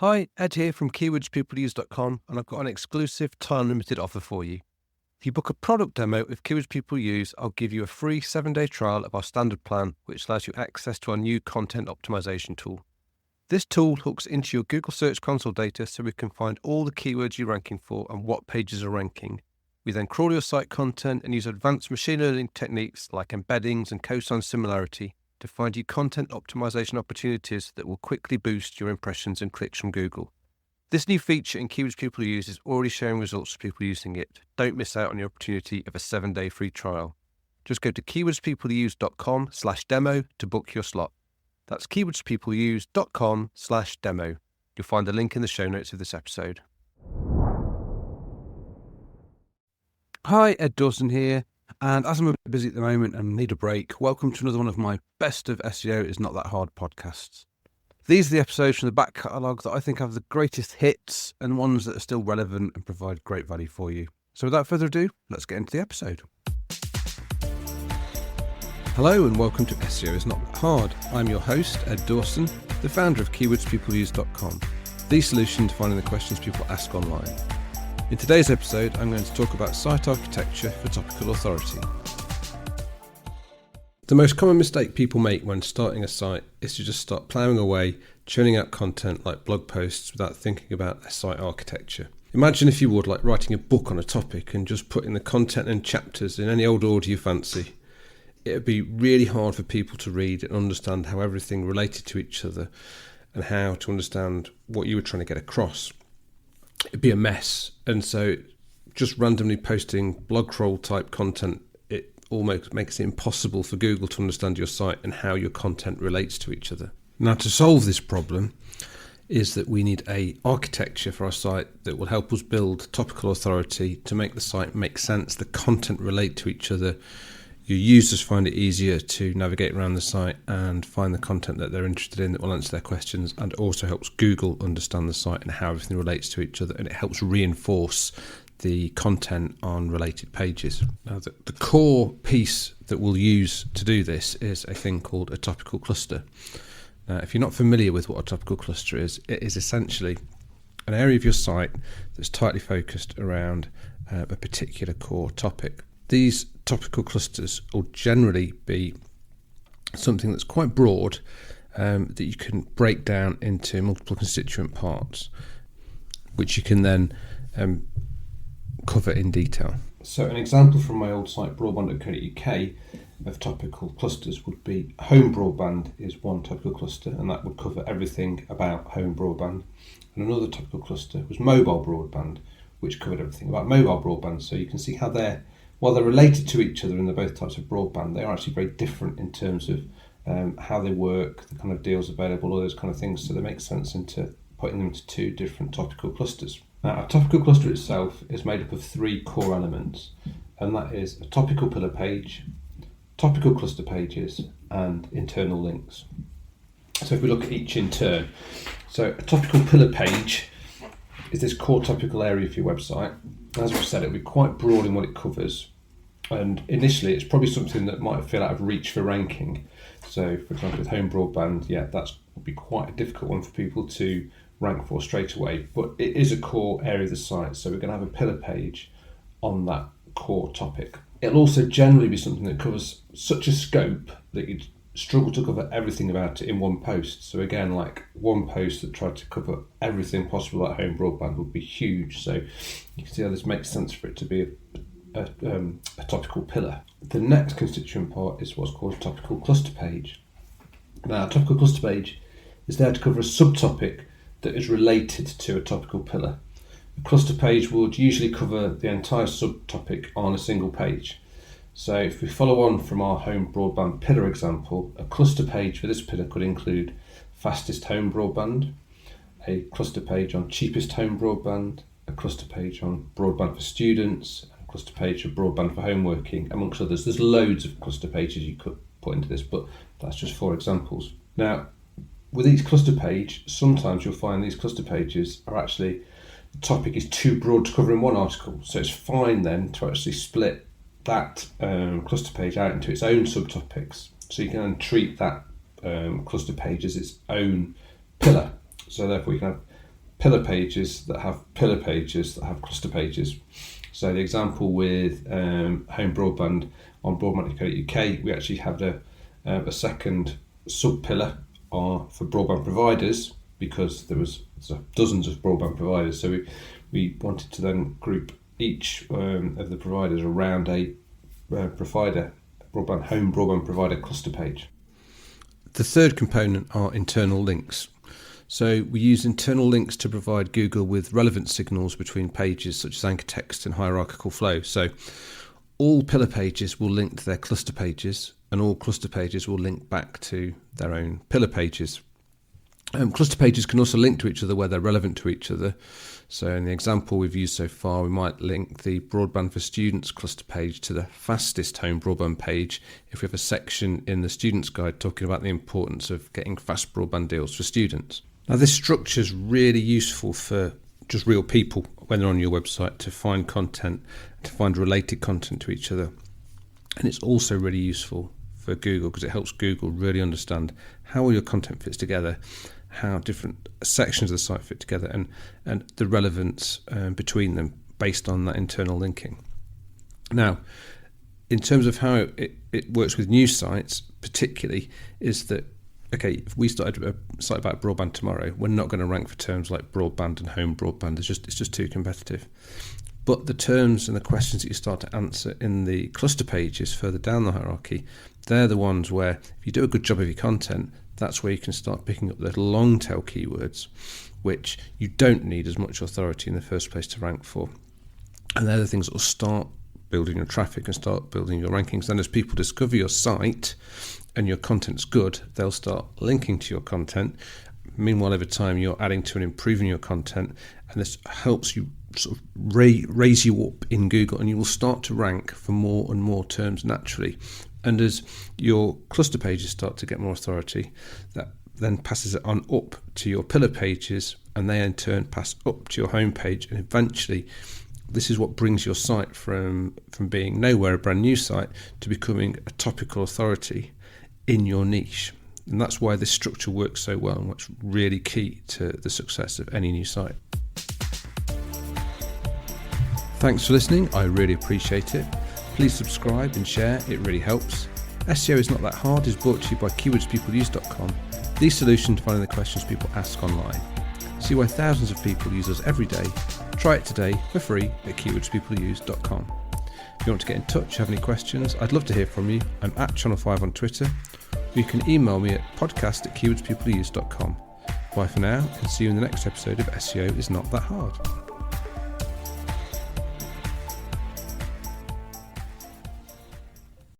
Hi, Ed here from keywordspeopleuse.com, and I've got an exclusive time-limited offer for you. If you book a product demo with Keywords People Use, I'll give you a free 7-day trial of our standard plan, which allows you access to our new content optimization tool. This tool hooks into your Google Search Console data so we can find all the keywords you're ranking for and what pages are ranking. We then crawl your site content and use advanced machine learning techniques like embeddings and cosine similarity to find you content optimization opportunities that will quickly boost your impressions and clicks from Google. This new feature in Keywords People Use is already showing results for people using it. Don't miss out on the opportunity of a 7-day free trial. Just go to keywordspeopleuse.com/demo to book your slot. That's keywordspeopleuse.com/demo. You'll find the link in the show notes of this episode. Hi, Ed Dawson here. And as I'm a bit busy at the moment and need a break, welcome to another one of my Best of SEO is Not That Hard podcasts. These are the episodes from the back catalogue that I think have the greatest hits and ones that are still relevant and provide great value for you. So without further ado, let's get into the episode. Hello and welcome to SEO is Not That Hard. I'm your host, Ed Dawson, the founder of keywordspeopleuse.com, the solution to finding the questions people ask online. In today's episode, I'm going to talk about site architecture for topical authority. The most common mistake people make when starting a site is to just start ploughing away, churning out content like blog posts without thinking about their site architecture. Imagine, if you would, like writing a book on a topic and just putting the content and chapters in any old order you fancy. It would be really hard for people to read and understand how everything related to each other and how to understand what you were trying to get across. It'd be a mess, and so just randomly posting blog crawl type content, it almost makes it impossible for Google to understand your site and how your content relates to each other. Now, to solve this problem is that we need a architecture for our site that will help us build topical authority to make the site make sense, the content relate to each other. Your users find it easier to navigate around the site and find the content that they're interested in that will answer their questions, and also helps Google understand the site and how everything relates to each other, and it helps reinforce the content on related pages. Now, the core piece that we'll use to do this is a thing called a topical cluster. Now, if you're not familiar with what a topical cluster is, it is essentially an area of your site that's tightly focused around a particular core topic. These topical clusters will generally be something that's quite broad, that you can break down into multiple constituent parts, which you can then cover in detail. So an example from my old site broadband.co.uk of topical clusters would be home broadband is one topical cluster, and that would cover everything about home broadband. And another topical cluster was mobile broadband, which covered everything about mobile broadband. So you can see how while they're related to each other and they're both types of broadband, they are actually very different in terms of how they work, the kind of deals available, all those kind of things. So they make sense into putting them into two different topical clusters. Now, a topical cluster itself is made up of 3 core elements, and that is a topical pillar page, topical cluster pages, and internal links. So if we look at each in turn, so a topical pillar page is this core topical area for your website. As we've said, it'll be quite broad in what it covers, and initially it's probably something that might feel out of reach for ranking. So for example, with home broadband, that would be quite a difficult one for people to rank for straight away, but it is a core area of the site, so we're going to have a pillar page on that core topic. It'll also generally be something that covers such a scope that you'd struggle to cover everything about it in one post. So again, like one post that tried to cover everything possible about home broadband would be huge. So you can see how this makes sense for it to be a topical pillar. The next constituent part is what's called a topical cluster page. Now, a topical cluster page is there to cover a subtopic that is related to a topical pillar. A cluster page would usually cover the entire subtopic on a single page. So if we follow on from our home broadband pillar example, a cluster page for this pillar could include fastest home broadband, a cluster page on cheapest home broadband, a cluster page on broadband for students, a cluster page for broadband for home working, amongst others. There's loads of cluster pages you could put into this, but that's just 4 examples. Now, with each cluster page, sometimes you'll find these cluster pages are actually, the topic is too broad to cover in one article. So it's fine then to actually split that cluster page out into its own subtopics. So you can then treat that cluster page as its own pillar. So therefore you can have pillar pages that have cluster pages. So the example with home broadband on broadband.co.uk, we actually had a second sub-pillar for broadband providers, because there was dozens of broadband providers. So we wanted to then group each of the providers around a home broadband provider cluster page. The third component are internal links. So we use internal links to provide Google with relevant signals between pages, such as anchor text and hierarchical flow. So all pillar pages will link to their cluster pages, and all cluster pages will link back to their own pillar pages. Cluster pages can also link to each other where they're relevant to each other. So in the example we've used so far, we might link the Broadband for Students cluster page to the fastest home broadband page if we have a section in the Students Guide talking about the importance of getting fast broadband deals for students. Now, this structure is really useful for just real people when they're on your website to find content, to find related content to each other. And it's also really useful for Google because it helps Google really understand how all your content fits together, how different sections of the site fit together, and the relevance between them based on that internal linking. Now, in terms of how it works with news sites particularly, is that, okay, if we started a site about broadband tomorrow, we're not going to rank for terms like broadband and home broadband. It's just too competitive. But the terms and the questions that you start to answer in the cluster pages further down the hierarchy, they're the ones where, if you do a good job of your content, that's where you can start picking up the long tail keywords, which you don't need as much authority in the first place to rank for. And they're the things that will start building your traffic and start building your rankings. Then as people discover your site and your content's good, they'll start linking to your content. Meanwhile, over time, you're adding to and improving your content, and this helps you sort of raise you up in Google, and you will start to rank for more and more terms naturally. And as your cluster pages start to get more authority, that then passes it on up to your pillar pages, and they in turn pass up to your home page, and eventually this is what brings your site from being nowhere, a brand new site, to becoming a topical authority in your niche. And that's why this structure works so well, and what's really key to the success of any new site. Thanks for listening, I really appreciate it. Please subscribe and share, it really helps. SEO is Not That Hard is brought to you by keywordspeopleuse.com, the solution to finding the questions people ask online. See why thousands of people use us every day. Try it today for free at keywordspeopleuse.com. If you want to get in touch, have any questions, I'd love to hear from you. I'm at Channel5 on Twitter. Or you can email me at podcast@keywordspeopleuse.com. Bye for now, and see you in the next episode of SEO is Not That Hard.